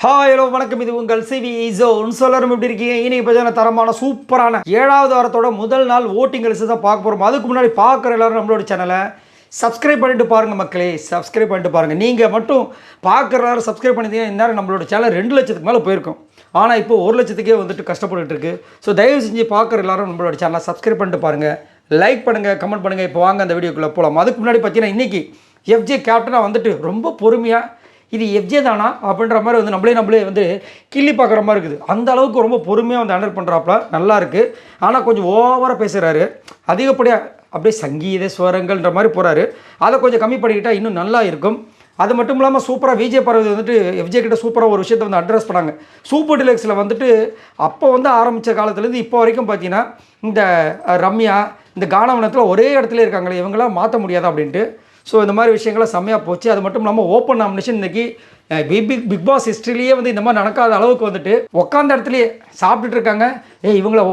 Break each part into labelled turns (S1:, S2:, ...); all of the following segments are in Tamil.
S1: ஹாய் ஹலோ வணக்கம். இது உங்கள் சிவி ஜோன். சொல்லரும் எப்படி இருக்கீங்க? இன்னைக்கு பார்த்தீங்கன்னா தரமான சூப்பரான 7வது வாரத்தோட முதல் நாள் ஓட்டிங் லிஸ்ட் தான் பார்க்க போகிறோம். அதுக்கு முன்னாடி பார்க்குற எல்லாரும் நம்மளோட சேனலை சப்ஸ்கிரைப் பண்ணிட்டு பாருங்கள் மக்களே. சப்ஸ்கிரைப் பண்ணிட்டு பாருங்கள். நீங்கள் மட்டும் பார்க்குற எல்லாரும் சப்ஸ்கிரைப் பண்ணிட்டீங்கன்னா இந்நேரம் நம்மளோட சேனல் 2 லட்சத்துக்கு மேலே போயிருக்கும். ஆனால் இப்போ 1 லட்சத்துக்கே வந்துட்டு கஷ்டப்பட்டுட்டு இருக்கு. ஸோ தயவு செஞ்சு பார்க்குற எல்லாரும் நம்மளோட சேனலை சப்ஸ்கிரைப் பண்ணிட்டு பாருங்கள், லைக் பண்ணுங்கள், கமெண்ட் பண்ணுங்கள். இப்போ வாங்க அந்த வீடியோக்குள்ளே போகலாம். அதுக்கு முன்னாடி பார்த்தீங்கன்னா இன்றைக்கி எஃப்ஜே கேப்டனாக வந்துட்டு ரொம்ப பொறுமையாக இது எஃப்ஜே தானா அப்படின்ற மாதிரி வந்து நம்மளே வந்து கிள்ளி பார்க்குற மாதிரி இருக்குது. அந்த அளவுக்கு ரொம்ப பொறுமையாக வந்து ஹேண்டில் பண்ணுறாப்புல நல்லா இருக்குது. ஆனால் கொஞ்சம் ஓவராக பேசுகிறாரு, அதிகப்படியாக அப்படியே சங்கீத ஸ்வரங்கள்ன்ற மாதிரி போகிறாரு. அதை கொஞ்சம் கம்மி பண்ணிக்கிட்டால் இன்னும் நல்லா இருக்கும். அது மட்டும் இல்லாமல் சூப்பராக விஜய் பார்வதி வந்துட்டு எஃப்ஜே கிட்ட சூப்பராக ஒரு விஷயத்தை வந்து அட்ரஸ் பண்ணாங்க. சூப்பர் டிலக்ஸில் வந்துட்டு அப்போ வந்து ஆரம்பித்த காலத்துலேருந்து இப்போ வரைக்கும் பார்த்தீங்கன்னா இந்த ரம்யா இந்த கானவனத்தில் ஒரே இடத்துல இருக்காங்களே, இவங்களாம் மாற்ற முடியாதா அப்படின்ட்டு. ஸோ இந்த மாதிரி விஷயங்கள்லாம் செம்மையாக போச்சு. அது மட்டும் இல்லாமல் ஓப்பன் நாமினேஷன் இன்றைக்கி பிக் பாஸ் ஹிஸ்ட்ரிலேயே வந்து இந்த மாதிரி நடக்காத அளவுக்கு வந்துட்டு உட்காந்த இடத்துலையே சாப்பிட்டுட்டு இருக்காங்க. இவங்களை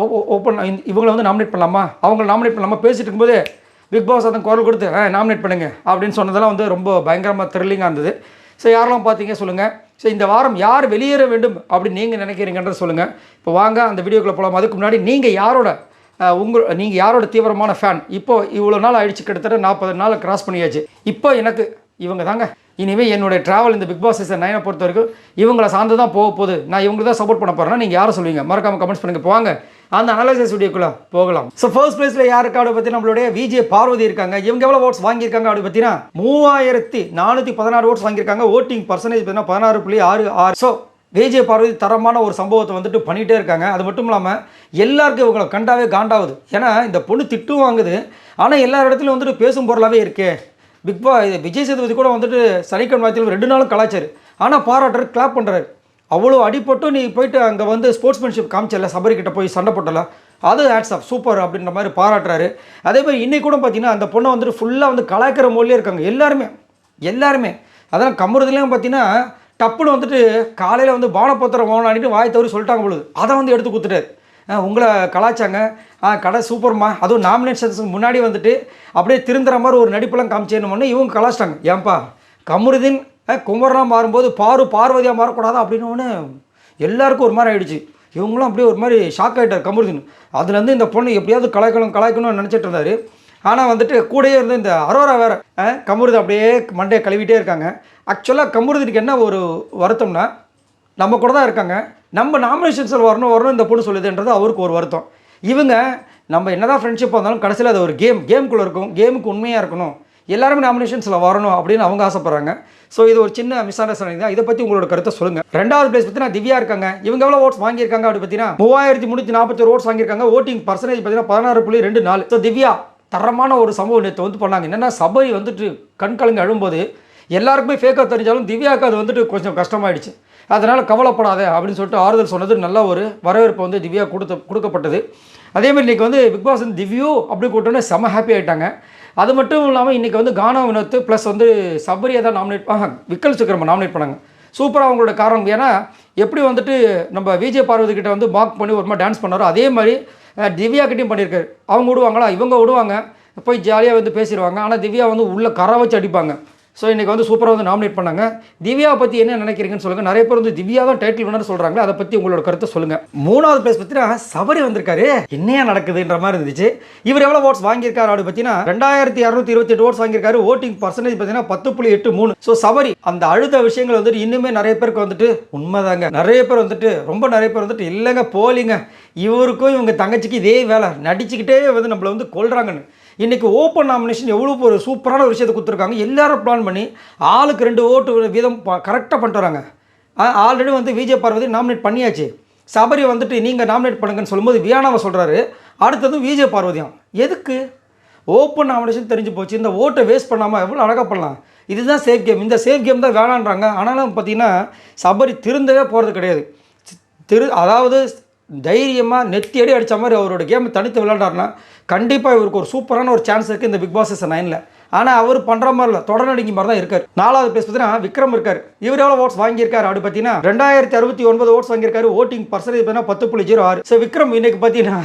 S1: இவங்களை வந்து நாமினேட் பண்ணலாமா, அவங்கள நாமினேட் பண்ணலாமா பேசிட்டு இருக்கும்போது பிக் பாஸ் அதை குரல் கொடுத்து நாமினேட் பண்ணுங்க அப்படின்னு சொன்னதெல்லாம் வந்து ரொம்ப பயங்கரமாக த்ரில்லிங்காக இருந்தது. ஸோ யாரெல்லாம் பார்த்தீங்க சொல்லுங்கள். ஸோ இந்த வாரம் யார் வெளியேற வேண்டும் அப்படின்னு நீங்கள் நினைக்கிறீங்கன்றத சொல்லுங்கள். இப்போ வாங்க அந்த வீடியோக்குள்ளே போகலாம். அதுக்கு முன்னாடி நீங்கள் யாரோட தீவிரமான ஃபேன்? இப்போ இவ்வளோ நாள் ஆயிடுச்சு, கிட்டத்தட்ட 40 நாள் கிராஸ் பண்ணியாச்சு. இப்போ எனக்கு இவங்க தாங்க இனிமேல் என்னுடைய ட்ராவல் இந்த பிக் பாஸ் சீசன் 9 பொறுத்த வரைக்கும் இவங்களை சார்ந்து தான் போக போகுது. நான் இவங்களுக்கு தான் சப்போர்ட் பண்ண போகிறேன்னா நீங்கள் யாரை சொல்லுவீங்க? மறக்காமல் கமெண்ட்ஸ் பண்ணுங்கள். போவாங்க அந்த அனலைசஸ் வீடியோக்குள்ளே போகலாம். ஸோ ஃபர்ஸ்ட் பிளேஸில் யாருக்கு அப்படி பற்றி நம்மளுடைய விஜய் பார்வதி இருக்காங்க. இவங்க எவ்வளோ ஓட்ஸ் வாங்கியிருக்காங்க அப்படி பார்த்தீங்கன்னா 3416 ஓட்ஸ் வாங்கியிருக்காங்க. ஓட்டிங் பர்சன்டேஜ் பார்த்தீங்கன்னா 16.66. ஸோ விஜய் பார்வதி தரமான ஒரு சம்பவத்தை வந்துட்டு பண்ணிகிட்டே இருக்காங்க. அது மட்டும் இல்லாமல் எல்லாருக்கும் இவங்களை கண்டாவே காண்டாகுது. ஏன்னா இந்த பொண்ணு திட்டு வாங்குது, ஆனால் எல்லா இடத்துலையும் வந்துட்டு பேசும் பொருளாகவே இருக்கே. விஜய் சேதுபதி கூட வந்துட்டு சனிக்கிழமை வாரத்தில் 2 நாளும் கலாச்சாரு, ஆனால் பாராட்டுறது கிளாப் பண்ணுறாரு. அவ்வளோ அடிப்பட்டும் நீ போயிட்டு அங்கே வந்து ஸ்போர்ட்ஸ்மேன்ஷிப் காமிச்சல, சபரிக்கிட்ட போய் சண்டை போட்டல, அது ஹேட்ஸ் ஆஃப் சூப்பர் அப்படின்ற மாதிரி பாராட்டுறாரு. அதே மாதிரி இன்றைக்கி கூட பார்த்தீங்கன்னா அந்த பொண்ணை வந்துட்டு ஃபுல்லாக வந்து கலாய்க்கிற மொழியே இருக்காங்க எல்லாருமே. அதெல்லாம் கம்முறதுலேயும் பார்த்தீங்கன்னா டப்புன்னு வந்துட்டு காலையில் வந்து பானபத்திரம் வாங்கிட்டு வாய் தவறி சொல்லிட்டாங்க பொழுது அதை வந்து எடுத்து கொடுத்துட்டாரு. உங்களை கலாச்சாங்க, கடை சூப்பர்மா, அதுவும் நாமினேஷன்ஸுக்கு முன்னாடி வந்துட்டு அப்படியே திருந்துற மாதிரி ஒரு நடிப்பெல்லாம் காமிச்சேன்னு இவங்க கலாச்சிட்டாங்க. ஏன்பா கமருதீன் குமரனாக மாறும்போது பார்வதியாக மாறக்கூடாதா அப்படின்னு எல்லாருக்கும் ஒரு மாதிரி ஆகிடுச்சு. இவங்களும் அப்படியே ஒரு மாதிரி ஷாக் ஆகிட்டார் கமருதீன். அதுலேருந்து இந்த பொண்ணு எப்படியாவது கலாய்க்கணும்னு நினச்சிட்டு இருந்தார். ஆனால் வந்துட்டு கூடயே இருந்து இந்த அரோரா வேறு கமருது அப்படியே மண்டையை கழுவிட்டே இருக்காங்க. ஆக்சுவலாக கமருதிக்கு என்ன ஒரு வருத்தம்னா, நம்ம கூட தான் இருக்காங்க, நம்ம நாமினேஷன்ஸில் வரணும் இந்த பொண்ணு சொல்லுதுன்றது அவருக்கு ஒரு வருத்தம். இவங்க நம்ம என்ன தான் ஃப்ரெண்ட்ஷிப் வந்தாலும் கடைசியில் அது ஒரு கேமுக்குள்ளே இருக்கும், கேமுக்கு உண்மையாக இருக்கணும், எல்லாருமே நாமினேஷன்ஸில் வரணும் அப்படின்னு அவங்க ஆசைப்பட்றாங்க. ஸோ இது ஒரு சின்ன மிஸ் அண்டர்ஸ்டாண்டிங் தான். இதை பற்றி உங்களோட கருத்தை சொல்லுங்கள். 2வது பிளேஸ் பார்த்தீங்கன்னா திவ்யா இருக்காங்க. இவங்க எவ்வளோ ஓட்ஸ் வாங்கியிருக்காங்க அப்படி பார்த்தீங்கன்னா 3341 ஓட்ஸ் வாங்கியிருக்காங்க. ஓட்டிங் பர்சன்டேஜ் பார்த்தீங்கன்னா 16.24. ஸோ திவ்யா தரமான ஒரு சம்பவம் நேற்று வந்து பண்ணாங்க. என்னென்னா சபரி வந்துட்டு கண்கலங்க அழும்போது எல்லாருக்குமே ஃபேக்காக தெரிஞ்சாலும் திவ்யாவுக்கு அது வந்துட்டு கொஞ்சம் கஷ்டமாயிடுச்சு. அதனால் கவலைப்படாத அப்படின்னு சொல்லிட்டு ஆறுதல் சொன்னது நல்ல ஒரு வரவேற்பு வந்து திவ்யா கொடுக்கப்பட்டது. அதேமாதிரி இன்றைக்கி வந்து பிக் பாஸ் வந்து திவ்யோ அப்படி கூட்டோன்னே செம்ம ஹாப்பி ஆகிட்டாங்க. அது மட்டும் இல்லாமல் இன்றைக்கி வந்து கானா வினோத் ப்ளஸ் வந்து சபரியை தான் விக்கல் சுக்கிரம நாமினேட் பண்ணாங்க. சூப்பராக அவங்களோட காரணம். ஏன்னா எப்படி வந்துட்டு நம்ம விஜய் பார்வதி கிட்ட வந்து மார்க் பண்ணி ஒரு மாதிரி டான்ஸ் பண்ணாரோ அதே மாதிரி திவ்யா கிட்டையும் பண்ணியிருக்காரு. அவங்க விடுவாங்களா, இவங்க விடுவாங்க, போய் ஜாலியாக வந்து பேசிடுவாங்க. ஆனால் திவ்யா வந்து உள்ளே கரை வச்சு அடிப்பாங்க. ஸோ இன்றைக்கி வந்து சூப்பராக வந்து நாமினேட் பண்ணாங்க. திவ்யாவை பற்றி என்ன நினைக்கிறீங்கன்னு சொல்லுங்கள். நிறைய பேர் வந்து திவ்யா தான் டைட்டில் வினர் சொல்கிறாங்களே, அதை பற்றி உங்களோட கருத்தை சொல்லுங்கள். 3வது பிளேஸ் பார்த்தீங்கன்னா சபரி வந்திருக்காரு. என்னையா நடக்குதுன்ற மாதிரி இருந்துச்சு. இவர் எவ்வளோ ஓட்ஸ் வாங்கியிருக்காரு அப்படி பார்த்தீங்கன்னா 2228 ஓட்ஸ் வாங்கியிருக்காரு. ஓட்டிங் பர்சன்டேஜ் பார்த்தீங்கன்னா 10.83. ஸோ சபரி அந்த அழுத விஷயங்கள் வந்துட்டு இன்னுமே நிறைய பேருக்கு வந்துட்டு உண்மைதாங்க. நிறைய பேர் வந்துட்டு இல்லைங்க போலிங்க, இவருக்கும் இவங்க தங்கச்சிக்கு இதே வேலை, நடிச்சுக்கிட்டே வந்து நம்மளை வந்து கொள்றாங்கன்னு. இன்றைக்கி ஓப்பன் நாமினேஷன் எவ்வளோ ஒரு சூப்பரான ஒரு விஷயத்தை கொடுத்துருக்காங்க. எல்லாரும் பிளான் பண்ணி ஆளுக்கு 2 ஓட்டு வீதம் கரெக்டாக பண்ணிட்டு வராங்க. ஆல்ரெடி வந்து விஜய் பார்வதி நாமினேட் பண்ணியாச்சு. சபரி வந்துட்டு நீங்கள் நாமினேட் பண்ணுங்கன்னு சொல்லும்போது வியானாவை சொல்கிறாரு. அடுத்ததும் விஜய் பார்வதியும் எதுக்கு ஓப்பன் நாமினேஷன் தெரிஞ்சு போச்சு. இந்த ஓட்டை வேஸ்ட் பண்ணாமல் எவ்வளோ அழகாக பண்ணலாம். இதுதான் சேஃப் கேம். இந்த சேஃப் கேம் தான் வேணான்றாங்க. ஆனாலும் பார்த்தீங்கன்னா சபரி திருந்தவே போகிறது கிடையாது. அதாவது தைரியமாக நெத்தியடி அடித்த மாதிரி அவரோட கேமை தனித்து விளையாண்டாருன்னா கண்டிப்பாக இவருக்கு ஒரு சூப்பரான ஒரு சான்ஸ் இருக்குது இந்த பிக் பாஸ் சீசன் 9. ஆனால் அவர் பண்ணுற மாதிரி இல்லை, தொடர்நடிங்கி மாதிரி தான் இருக்கார். 4வது பிளேஸ் பார்த்தீங்கன்னா விக்ரம் இருக்கார். இவர் எவ்வளோ ஓட்ஸ் வாங்கியிருக்காரு அப்படி பார்த்தீங்கன்னா 2069 ஓட்ஸ் வாங்கியிருக்காரு. ஓட்டிங் பர்சன்டேஜ் பார்த்தீங்கன்னா 10.06. ஸோ விக்ரம் இன்றைக்கி பார்த்தீங்கன்னா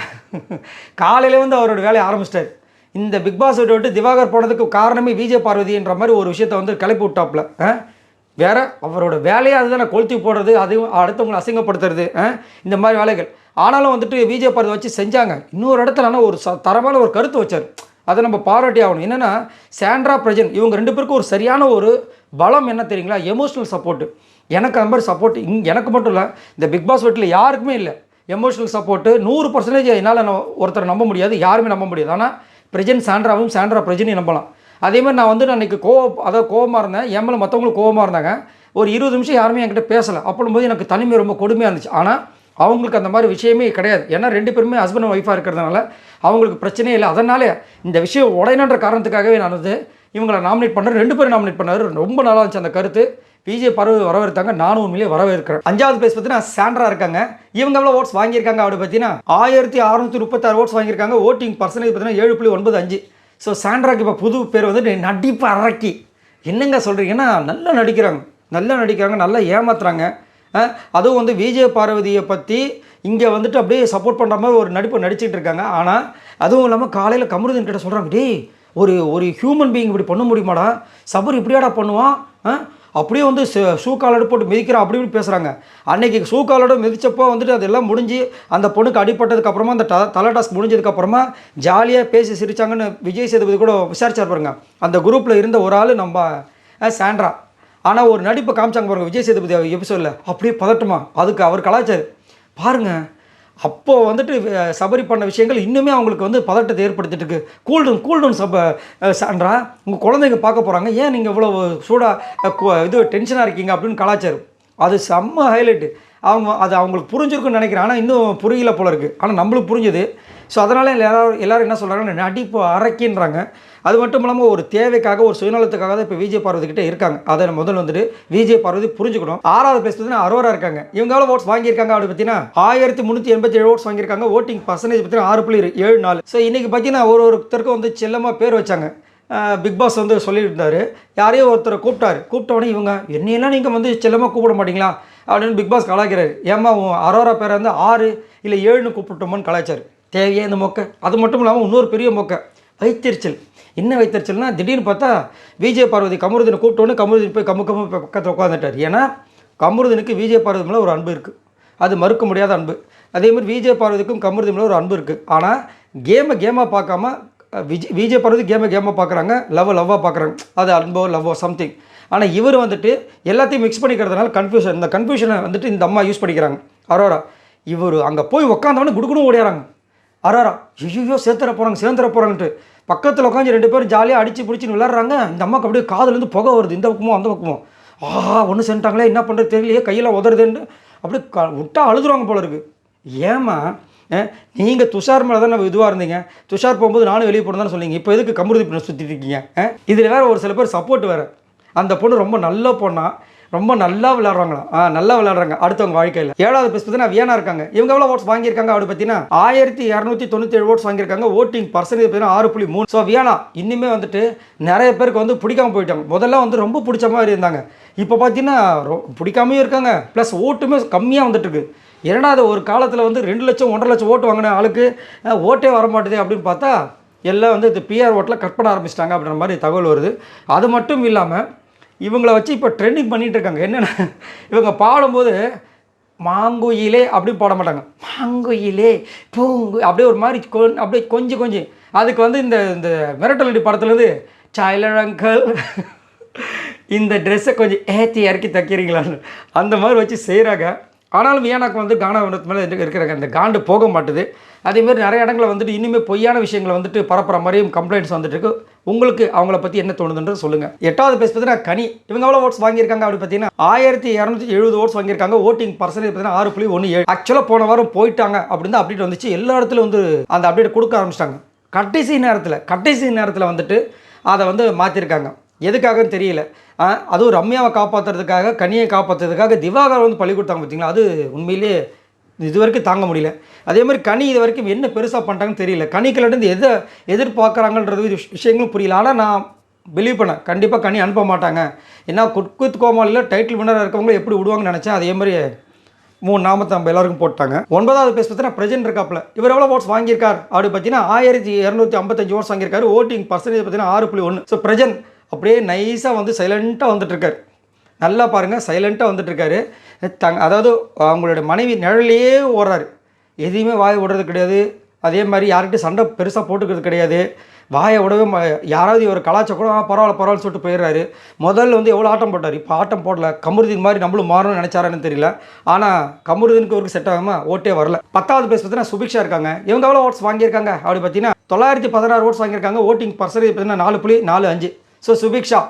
S1: காலையில் வந்து அவரோட வேலையை ஆரம்பிச்சிட்டார். இந்த பிக் பாஸ் விட்டு திவாகர் போனதுக்கு காரணமே விஜய் பார்வதின்ற மாதிரி ஒரு விஷயத்தை வந்து கிளப்பி விட்டாப்புல. வேறு அவரோட வேலையை அதுதான் கொளுத்தி போடுறது, அதையும் அடுத்தவங்களை அசிங்கப்படுத்துறது, இந்த மாதிரி வேலைகள். ஆனாலும் வந்துட்டு விஜய் பார்வதி வச்சு செஞ்சாங்க. இன்னொரு இடத்துல ஆனால் ஒரு தரமான ஒரு கருத்து வச்சார், அதை நம்ம பாராட்டி ஆகணும். என்னென்னா சாண்ட்ரா பிரஜன் இவங்க 2 பேருக்கும் ஒரு சரியான ஒரு பலம் என்ன தெரியுங்களா, எமோஷ்னல் சப்போர்ட்டு. எனக்கு அந்த மாதிரி சப்போர்ட் எனக்கு மட்டும் இல்லை, இந்த பிக் பாஸ் வீட்டில் யாருக்குமே இல்லை. எமோஷ்னல் சப்போர்ட்டு 100% என்னால் ஒருத்தரை நம்ப முடியாது, யாருமே நம்ப முடியாது. ஆனால் பிரஜன் சாண்ட்ராவும், சாண்ட்ரா பிரஜனையும் நம்பலாம். அதேமாதிரி நான் வந்து அன்றைக்கி கோவமாக இருந்தேன், என் மேலே மற்றவங்களும் கோவமாக இருந்தாங்க. ஒரு 20 நிமிஷம் யாருமே என்கிட்ட பேசலை. அப்படின்போது எனக்கு தனிமை ரொம்ப கொடுமையாக இருந்துச்சு. ஆனால் அவங்களுக்கு அந்த மாதிரி விஷயமே கிடையாது. ஏன்னா 2 பேருமே ஹஸ்பண்ட் அண்ட் ஒய்ஃபாக இருக்கிறதுனால அவங்களுக்கு பிரச்சனையே இல்லை. அதனாலே இந்த விஷயம் உடையணுன்ற காரணத்துக்காகவே நான் வந்து இவங்களை நாமினேட் பண்ணுறேன். 2 பேரும் நாமினேட் பண்ணார். ரொம்ப நல்லா இருந்துச்சு அந்த கருத்து. விஜய் பார்வதி வரவேற்றாங்க, நானும் உண்மையிலேயே வரவேற்கிறேன். 5வது பிளேஸ் பார்த்தீங்கன்னா சாண்ட்ரா இருக்காங்க. இவங்க எவ்வளோ ஓட்ஸ் வாங்கியிருக்காங்க அப்படி பார்த்தீங்கன்னா 1636 ஓட்ஸ் வாங்கியிருக்காங்க. ஓட்டிங் பர்சன்டேஜ் பார்த்தீங்கன்னா 7.95. ஸோ சாண்ட்ராக்கு இப்போ புது பேர் வந்து நடிப்பு அரக்கி. என்னங்க சொல்கிறீங்கன்னா நல்லா நடிக்கிறாங்க, நல்லா ஏமாத்துறாங்க. அதுவும் வந்து விஜய் பார்வதியை பற்றி இங்கே வந்துட்டு அப்படியே சப்போர்ட் பண்ணுற மாதிரி ஒரு நடிப்பு நடிச்சிட்டு இருக்காங்க. ஆனால் அதுவும் இல்லாமல் காலையில் கமருதீன் கிட்ட சொல்கிறாங்க, டேய் ஒரு ஹியூமன் பீயிங் இப்படி பண்ண முடியுமாடா, சபர் இப்படியாடா பண்ணுவான், அப்படியே வந்து ஷூ காலோடு போட்டு மிதிக்கிறான் அப்படி இப்படி பேசுகிறாங்க. அன்றைக்கி ஷூ காலோடு மிதித்தப்போ வந்துட்டு அதெல்லாம் முடிஞ்சு அந்த பொண்ணுக்கு அடிப்பட்டதுக்கப்புறமா அந்த தலை டாஸ்க் முடிஞ்சதுக்கப்புறமா ஜாலியாக பேசி சிரித்தாங்கன்னு விஜய் சேதுபதி கூட விசாரிச்சார் பாருங்க. அந்த குரூப்பில் இருந்த ஒரு ஆள் நம்ம சாண்ட்ரா. ஆனால் ஒரு நடிப்பை காமிச்சாங்க பாருங்க விஜய் சேதுபதி எபிசோடில், அப்படியே பதட்டமா. அதுக்கு அவர் கலாச்சார் பாருங்கள். அப்போது வந்துட்டு சபரி பண்ண விஷயங்கள் இன்னுமே அவங்களுக்கு வந்து பதட்டத்தை ஏற்படுத்திட்டு இருக்கு. கூல்டவுன் சாண்ட்ரா, உங்கள் குழந்தைங்க பார்க்க போகிறாங்க, ஏன் நீங்கள் இவ்வளோ சூடாக இது டென்ஷனாக இருக்கீங்க அப்படின்னு கலாச்சாரம். அது செம்ம ஹைலைட்டு. அது அவங்களுக்கு புரிஞ்சிருக்குன்னு நினைக்கிறேன். ஆனால் இன்னும் புரியல போல இருக்குது. ஆனால் நம்மளுக்கு புரிஞ்சுது. ஸோ அதனால் எல்லோரும் என்ன சொல்கிறாங்கன்னா நடிப்பு அரக்கின்றாங்க. அது மட்டும் இல்லாமல் ஒரு தேவைக்காக, ஒரு சுயநலத்துக்காக தான் இப்போ விஜய் பார்வதி கிட்டே இருக்காங்க. அதை முதல்ல வந்துட்டு விஜய் பார்வதி புரிஞ்சுக்கணும். 6வது பிளேஸ் பார்த்தீங்கன்னா அரோரா இருக்காங்க. இவங்க எவ்வளோ ஓட்ஸ் வாங்கியிருக்காங்க அப்படி பார்த்தீங்கன்னா 1387 ஓட்ஸ் வாங்கியிருக்காங்க. ஓட்டிங் பர்சன்டேஜ் பார்த்தீங்கன்னா 6.74. ஸோ இன்றைக்கி பார்த்தீங்கன்னா ஒருத்தருக்கும் வந்து செல்லமாக பேர் வச்சாங்க. பிக் பாஸ் வந்து சொல்லியிருந்தார், யாரையோ ஒருத்தரை கூப்பிட்ட உடனே இவங்க என்னையெல்லாம் நீங்கள் வந்து செல்லமாக கூப்பிட மாட்டிங்களா அப்படின்னு பிக் பாஸ் கலாய்க்கிறாரு. ஏமா அரோரா பேரை வந்து 6 இல்லை 7ன்னு கூப்பிட்டோமோன்னு கலாய்ச்சார். தேவையே இந்த மொக்கை. அது மட்டும் இல்லாமல் இன்னொரு பெரிய மொக்கை வைத்தறிச்சல். என்ன வைத்தறிச்சல்னா, திடீர்னு பார்த்தா விஜய் பார்வதி கமருதீனை கூப்பிட்டோன்னு கமருதீன் போய் கம்மு பக்கத்தில் உட்காந்துட்டார். ஏன்னா கமருதீனுக்கு விஜய் பார்வதி மேலே ஒரு அன்பு இருக்குது, அது மறுக்க முடியாத அன்பு. அதேமாதிரி விஜய் பார்வதிக்கும் கமருதீன் மேலே ஒரு அன்பு இருக்குது. ஆனால் கேமாக பார்க்காம விஜய் பார்வதி கேமாக பார்க்குறாங்க, லவ்வாக பார்க்குறாங்க. அது அன்போ லவ்வோ சம்திங். ஆனால் இவர் வந்துட்டு எல்லாத்தையும் மிக்ஸ் பண்ணிக்கிறதுனால கன்ஃபியூஷன். இந்த கன்ஃபியூஷனை வந்துட்டு இந்த அம்மா யூஸ் பண்ணிக்கிறாங்க அரோரா. இவர் அங்கே போய் உட்காந்தவொடனே குடுக்குன்னு ஓடிறாங்க. அரோரா ஐயோ சேர்த்துற போகிறாங்கன்ட்டு பக்கத்தில் உட்காந்து 2 பேரும் ஜாலியாக அடித்து பிடிச்சின்னு விளாட்றாங்க. இந்த அம்மாவுக்கு அப்படியே காதுலேருந்து புகை வருது, இந்த பக்கமோ அந்த பக்கமோ. ஒன்று சென்ட்டாங்களே, என்ன பண்ணுறது தெரியலையே, கையில் உதறதுன்னு அப்படியே விட்டா அழுதுருவாங்க போல இருக்குது. ஏமா நீங்கள் துஷார் மேலே தான் இதுவாக இருந்தீங்க, துஷார் போகும்போது நானும் வெளியே போனதான்னு சொன்னீங்க, இப்போ எதுக்கு கமருதி பண்ண சுற்றிட்டு இருக்கீங்க? இதில் வேறு ஒரு சில பேர் சப்போர்ட் வேறு. அந்த பொண்ணு ரொம்ப நல்ல பொண்ணா, ரொம்ப நல்லா விளையாடுறாங்களாம். நல்லா விளையாடுறாங்க அடுத்தவங்க வாழ்க்கையில். 7வது பிளேஸ் பார்த்தீங்கன்னா வியானா இருக்காங்க. இவங்க எவ்வளோ ஓட்ஸ் வாங்கியிருக்காங்க அப்படி பார்த்தீங்கன்னா 1297 ஓட்ஸ் வாங்கியிருக்காங்க. ஓட்டிங் பர்சன்டேஜ் பார்த்தீங்கன்னா 6.3. ஸோ வியானா இன்னுமே வந்துட்டு நிறைய பேருக்கு வந்து பிடிக்காமல் போயிட்டாங்க. முதல்ல வந்து ரொம்ப பிடிச்ச மாதிரி இருந்தாங்க, இப்போ பார்த்தீங்கன்னா பிடிக்காமையும் இருக்காங்க, ப்ளஸ் ஓட்டுமே கம்மியாக வந்துட்டுருக்கு. 2வது ஒரு காலத்தில் வந்து 2 லட்சம் 1.5 லட்சம் ஓட்டு வாங்கின ஆளுக்கு ஓட்டே வர மாட்டேது அப்படின்னு பார்த்தா எல்லாம் வந்து இந்த பிஆர் ஓட்டில் கட் பண்ண ஆரம்பிச்சிட்டாங்க அப்படின்ற மாதிரி தகவல் வருது. அது மட்டும் இல்லாமல் இவங்களை வச்சு இப்போ ட்ரெண்டிங் பண்ணிகிட்டு இருக்காங்க. என்னென்னா இவங்க பாடும்போது மாங்குயிலே அப்படி பாட மாட்டாங்க, மாங்குயிலே பூங்கு அப்படியே ஒரு மாதிரி அப்படியே கொஞ்சம் அதுக்கு வந்து இந்த மிரட்டலடி படத்துலேருந்து சைலரங்கல் இந்த ட்ரெஸ்ஸை கொஞ்சம் ஏற்றி இறக்கி தைக்கிறீங்களான்னு அந்த மாதிரி வச்சு செய்கிறாங்க. ஆனாலும் வியானாக்கு வந்து கானா மேலே இருக்கிறாங்க, அந்த காண்டு போக மாட்டுது. அதேமாதிரி நிறைய இடங்களில் வந்துட்டு இனிமேல் பொய்யான விஷயங்களை வந்துட்டு பரப்புற மாதிரியும் கம்ப்ளைண்ட்ஸ் வந்துட்டு இருக்கு. உங்களுக்கு அவங்கள பற்றி என்ன தோணுதுன்றது சொல்லுங்கள். 8வது பிளேஸ் பார்த்தீங்கன்னா கனி. இவங்க எவ்வளோ ஓட்ஸ் வாங்கியிருக்காங்க அப்படி பார்த்தீங்கன்னா 1270 ஓட்ஸ் வாங்கியிருக்காங்க. ஓட்டிங் பர்சன்டேஜ் பார்த்தீங்கன்னா 6.17. ஆக்சுவலாக போன வாரம் போயிட்டாங்க அப்படின்னு தான் அப்டேட் வந்துச்சு. எல்லா இடத்துலையும் வந்து அந்த அப்டேட் கொடுக்க ஆரம்பிச்சிட்டாங்க. கடைசி நேரத்தில் வந்துட்டு அதை வந்து மாற்றிருக்காங்க. எதுக்காகன்னு தெரியல. அதுவும் ரம்யாவை காப்பாற்றுறதுக்காக, கனியை காப்பாற்றுறதுக்காக திவாகர் வந்து பழி கொடுத்தாங்க பார்த்தீங்களா, அது உண்மையிலே இது வரைக்கும் தாங்க முடியல. அதே மாதிரி கனி இது வரைக்கும் என்ன பெருசாக பண்ணிட்டாங்கன்னு தெரியல. கனிக்கிலேருந்து எதை எதிர்பார்க்குறாங்கன்றது விஷயங்களும் புரியல. ஆனால் நான் பிலீவ் பண்ணேன், கண்டிப்பாக கனி அனுப்ப மாட்டாங்க. ஏன்னா குக் கோமாளியில் டைட்டில் வின்னராக இருக்கவங்க எப்படி விடுவாங்கன்னு நினச்சேன். அதே மாதிரி 3 நாமத்தை நம்ம எல்லாருக்கும் போட்டாங்க. 9வது பேஸ் பார்த்தீங்கன்னா பிரஜன் இருக்காப்புல. இவர் எவ்வளோ ஓட்ஸ் வாங்கியிருக்கார் அப்படி பார்த்தீங்கன்னா 1255 ஓட்ஸ் வாங்கியிருக்காரு. ஓட்டிங் பர்சன்டேஜ் பார்த்தீங்கன்னா 6.1. ஸோ பிரஜன் அப்படியே நைஸாக வந்து சைலண்ட்டாக வந்துட்டுருக்கார். நல்லா பாருங்கள், சைலண்ட்டாக வந்துட்டுருக்காரு. அதாவது அவங்களோட மனைவி நிழலையே ஓடுறாரு. எதையுமே வாயை விடுறது கிடையாது. அதே மாதிரி யார்கிட்டையும் சண்டை பெருசாக போட்டுக்கிறது கிடையாது. வாயை விடவே யாராவது ஒரு கலாச்சா கூட பரவாயில்ல பரவாயில்ல சொல்லிட்டு போயிடுறாரு. முதல்ல வந்து எவ்வளோ ஆட்டம் போட்டார், இப்போ ஆட்டம் போடல. கமருதீன் மாதிரி நம்மளும் மாறணும்னு நினச்சாரான்னு தெரியல. ஆனால் கமருதீனுக்கு ஒரு செட் ஆகாமல் ஓட்டே வரல. 10வது பிளேஸ் பார்த்தீங்கன்னா சுபிக்ஷா இருக்காங்க. இவங்க எவ்வளோ ஓட்ஸ் வாங்கியிருக்காங்க அப்படி பார்த்தீங்கன்னா 916 ஓட்ஸ் வாங்கியிருக்காங்க. ஓட்டிங் பர்சன்டேஜ் பார்த்தீங்கன்னா 4.45. ஸோ சுபிக்ஷா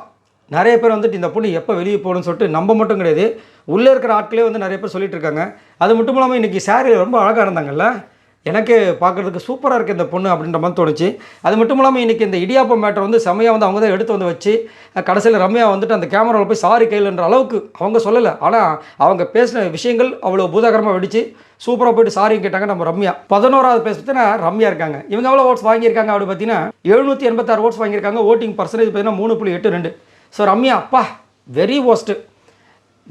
S1: நிறைய பேர் வந்துட்டு இந்த பொண்ணு எப்போ வெளியே போகணும்னு சொல்லிட்டு நம்ம மட்டும் கிடையாது, உள்ளே இருக்கிற ஆட்களே வந்து நிறைய பேர் சொல்லிட்டு இருக்காங்க. அது மட்டும் இல்லாமல் இன்றைக்கி சாரி ரொம்ப அழகாக இருந்தாங்கல்ல, எனக்கு பார்க்குறதுக்கு சூப்பராக இருக்குது இந்த பொண்ணு அப்படின்ற மாதிரி தோணுச்சு. அது மட்டும் இல்லாமல் இன்றைக்கி இந்த இடியாப்பம் மேட்டர் வந்து செம்மையாக வந்து அவங்க தான் எடுத்து வந்து வச்சு கடைசியில் ரம்யா வந்துட்டு அந்த கேமராவில் போய் சாரி கையில்ன்ற அளவுக்கு அவங்க சொல்லலை. ஆனால் அவங்க பேசின விஷயங்கள் அவ்வளோ பூதாகரமாக வெடிச்சு சூப்பராக போய்ட்டு சாரியும் கேட்டாங்க நம்ம ரம்யா. 11வது பேச பார்த்தீங்கன்னா ரம்யா இருக்காங்க. இவங்க எவ்வளோ ஓட்ஸ் வாங்கியிருக்காங்க அப்படி பார்த்தீங்கன்னா 786 ஓட்ஸ் வாங்கியிருக்காங்க. ஓட்டிங் பர்சன்டேஜ் பார்த்தீங்கன்னா 3.82. ஸோ ரம்யா அப்பா வெரி ஒஸ்ட்டு.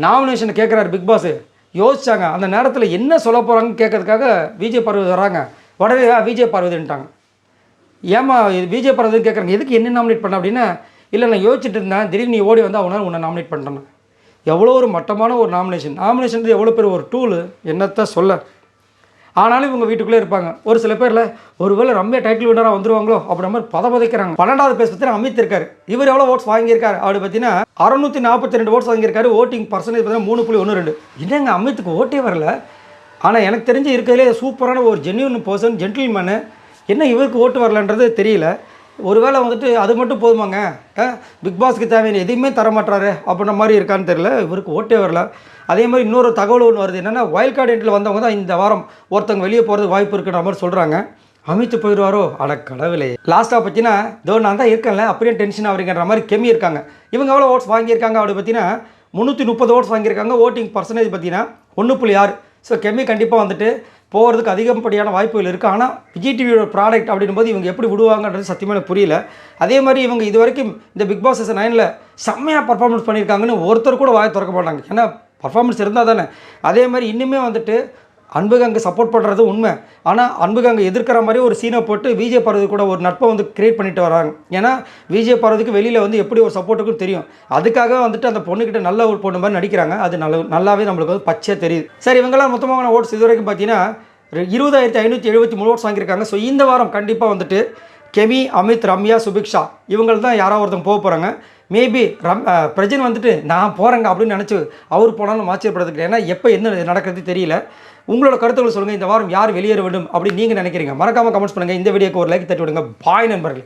S1: நாமினேஷன் கேட்குறாரு பிக் பாஸ். யோசிச்சாங்க அந்த நேரத்தில் என்ன சொல்ல போகிறாங்கன்னு கேட்கறதுக்காக விஜய் பார்வதி வராங்க. உடனே விஜய் பார்வதின்ட்டாங்க. ஏமா இது விஜய் பார்வதின்னு கேட்குறாங்க, எதுக்கு என்ன நாமினேட் பண்ண அப்படின்னா, இல்லை நான் யோசிச்சுட்டு இருந்தேன், திடீர்னு நீ ஓடி வந்து அவனால் உன்னை நாமினேட் பண்ணிட்டேன். எவ்வளோ ஒரு மட்டமான ஒரு நாமினேஷன் எவ்வளோ பேர் ஒரு டூலு என்னத்தை சொல்ல. ஆனாலும் இவங்க வீட்டுக்குள்ளே இருப்பாங்க. ஒரு சில பேரில் ஒருவேளை ரம்யா டைட்டில் வின்னராக வந்துருவாங்களோ அப்படின்ற மாதிரி பதப்பதைக்கிறாங்க. 12வது பேஸ் பார்த்தீங்கன்னா அமித் இருக்கார். இவர் எவ்வளோ ஓட்ஸ் வாங்கியிருக்காரு அப்படி பார்த்தீங்கன்னா 642 ஓட்ஸ் வாங்கியிருக்காரு. ஓட்டிங் பர்சன்டேஜ் பார்த்தீங்கன்னா 3.12. என்னங்க அமித்துக்கு ஓட்டே வரல. ஆனால் எனக்கு தெரிஞ்சு இருக்கிறதுலே சூப்பரான ஒரு ஜென்யூன் பர்சன், ஜென்டில்மேனு. என்ன இவருக்கு ஓட்டு வரலன்றது தெரியல. ஒருவேளை வந்துட்டு அது மட்டும் போதுமாங்க, பிக் பாஸ்க்கு தேவையான எதையுமே தரமாட்டாரு அப்படின்ற மாதிரி இருக்கான்னு தெரியல. இவருக்கு ஓட்டே வரல. அதே மாதிரி இன்னொரு தகவல் ஒன்று வருது என்னென்னா, வைல்ட் கார்டு என்ட்ரியில் வந்தவங்க தான் இந்த வாரம் ஒருத்தவங்க வெளியே போகிறதுக்கு வாய்ப்பு இருக்குன்ற மாதிரி சொல்கிறாங்க. அமித்து போயிடுவாரோ அட கடவுளே. லாஸ்ட்டாக பார்த்தீங்கன்னா இதோ நான் தான் இருக்கேன்ல அப்படியே டென்ஷன் ஆகிறீங்கன்ற மாதிரி கெமி இருக்காங்க. இவங்க எவ்வளோ ஓட்ஸ் வாங்கியிருக்காங்க அப்படி பார்த்தீங்கன்னா 330 ஓட்ஸ் வாங்கியிருக்காங்க. ஓட்டிங் பர்சன்டேஜ் பார்த்தீங்கன்னா 1.6. ஸோ கெமி கண்டிப்பாக வந்துட்டு போகிறதுக்கு அதிகப்படியான வாய்ப்புகள் இருக்குது. ஆனால் விஜய் டிவியோட ப்ராடக்ட் அப்படின்போது இவங்க எப்படி விடுவாங்கன்றது சத்தியமாக புரியல. அதே மாதிரி இவங்க இது வரைக்கும் இந்த பிக் பாஸ் சீசன் 9ல் செம்மையாக பர்ஃபார்மன்ஸ் பண்ணியிருக்காங்கன்னு ஒருத்தர் கூட வாயை திறக்க மாட்டாங்க. ஏன்னா பர்ஃபார்மன்ஸ் இருந்தால் தானே. அதே மாதிரி இன்னுமே வந்துட்டு அன்புக்கு அங்கே சப்போர்ட் பண்ணுறது உண்மை. ஆனால் அன்புக்கு அங்கே எதிர்க்கிற மாதிரி ஒரு சீனை போட்டு விஜய் பார்வதி கூட ஒரு நட்பை வந்து கிரியேட் பண்ணிட்டு வராங்க. ஏன்னா விஜய் பார்வதிக்கு வெளியில் வந்து எப்படி ஒரு சப்போர்ட்டுக்கும் தெரியும். அதுக்காக வந்துட்டு அந்த பொண்ணுக்கிட்ட நல்ல ஒரு பொண்ணு மாதிரி நடிக்கிறாங்க. அது நல்லாவே நம்மளுக்கு வந்து பச்சையாக தெரியுது. சரி, இவங்கெல்லாம் மொத்தமான ஓட்ஸ் இது வரைக்கும் பார்த்தீங்கன்னா 20,573 ஓட்ஸ் வாங்கியிருக்காங்க. ஸோ இந்த வாரம் கண்டிப்பாக வந்துட்டு கெமி, அமித், ரம்யா, சுபிக்ஷா இவங்கள் தான் யாராவது ஒருத்தங்க போக போகிறாங்க. மேபி பிரஜன் வந்துட்டு நான் போகிறேங்க அப்படின்னு நினச்சி அவர் போனாலும் ஆச்சரியப்படுறதுக்கு. ஏன்னா எப்போ என்ன நடக்கிறது தெரியல. உங்களோட கருத்துக்களை சொல்லுங்கள். இந்த வாரம் யார் வெளியேற வேண்டும் அப்படின்னு நீங்கள் நினைக்கிறீங்க? மறக்காமல் கமெண்ட்ஸ் பண்ணுங்கள். இந்த வீடியோக்கு ஒரு லைக் தட்டி விடுங்க. பாய் நண்பர்களே.